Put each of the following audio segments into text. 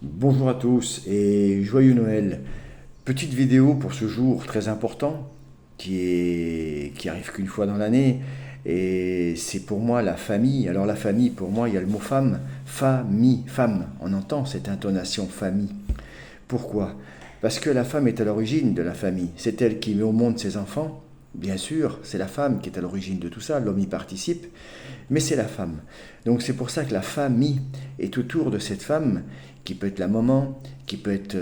Bonjour à tous et joyeux Noël. Petite vidéo pour ce jour très important qui arrive qu'une fois dans l'année et c'est pour moi la famille. Alors la famille, pour moi, il y a le mot femme, famille, femme. On entend cette intonation famille. Pourquoi? Parce que la femme est à l'origine de la famille. C'est elle qui met au monde ses enfants. Bien sûr, c'est la femme qui est à l'origine de tout ça, l'homme y participe, mais c'est la femme. Donc c'est pour ça que la famille est autour de cette femme, qui peut être la maman, qui peut être,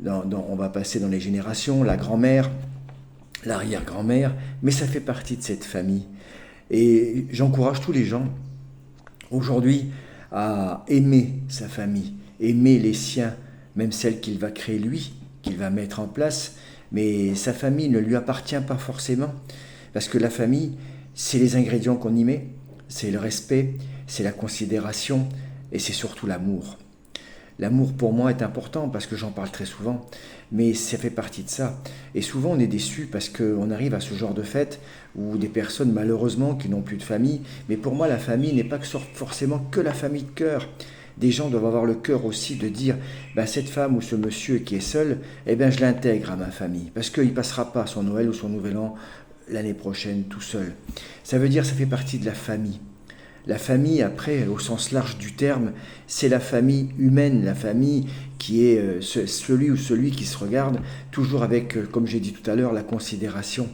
on va passer dans les générations, la grand-mère, l'arrière-grand-mère, mais ça fait partie de cette famille. Et j'encourage tous les gens aujourd'hui à aimer sa famille, aimer les siens, même celle qu'il va créer lui, qu'il va mettre en place, mais sa famille ne lui appartient pas forcément, parce que la famille, c'est les ingrédients qu'on y met, c'est le respect, c'est la considération, et c'est surtout l'amour. L'amour pour moi est important parce que j'en parle très souvent, mais ça fait partie de ça. Et souvent on est déçu parce qu'on arrive à ce genre de fête où des personnes malheureusement qui n'ont plus de famille, mais pour moi la famille n'est pas forcément que la famille de cœur. Des gens doivent avoir le cœur aussi de dire ben, cette femme ou ce monsieur qui est seul, eh ben, je l'intègre à ma famille parce qu'il ne passera pas son Noël ou son Nouvel An l'année prochaine tout seul. Ça veut dire que ça fait partie de la famille. La famille, après, au sens large du terme, c'est la famille humaine, la famille qui est celui ou celui qui se regarde, toujours avec, comme j'ai dit tout à l'heure, la considération.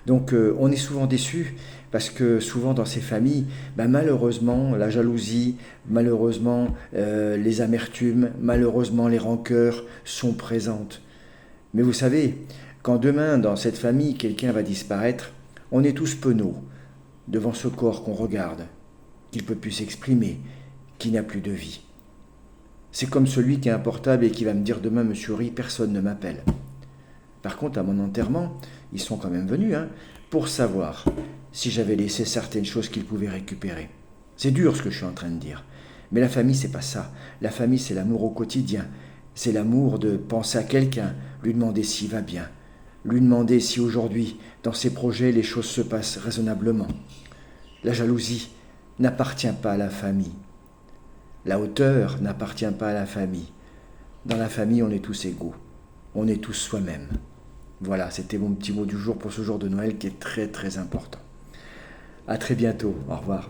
Donc on est souvent déçu parce que souvent dans ces familles, ben, malheureusement, la jalousie, malheureusement, les amertumes, malheureusement, les rancœurs sont présentes. Mais vous savez, quand demain, dans cette famille, quelqu'un va disparaître, on est tous penauds devant ce corps qu'on regarde, qu'il ne peut plus s'exprimer, qui n'a plus de vie. C'est comme celui qui a un portable et qui va me dire demain, Monsieur Rie, personne ne m'appelle. Par contre, à mon enterrement, ils sont quand même venus pour savoir si j'avais laissé certaines choses qu'ils pouvaient récupérer. C'est dur ce que je suis en train de dire. Mais la famille, c'est pas ça. La famille, c'est l'amour au quotidien. C'est l'amour de penser à quelqu'un, lui demander s'il va bien, lui demander si aujourd'hui, dans ses projets, les choses se passent raisonnablement. La jalousie n'appartient pas à la famille. La hauteur n'appartient pas à la famille. Dans la famille, on est tous égaux. On est tous soi-même. Voilà, c'était mon petit mot du jour pour ce jour de Noël qui est très très important. À très bientôt. Au revoir.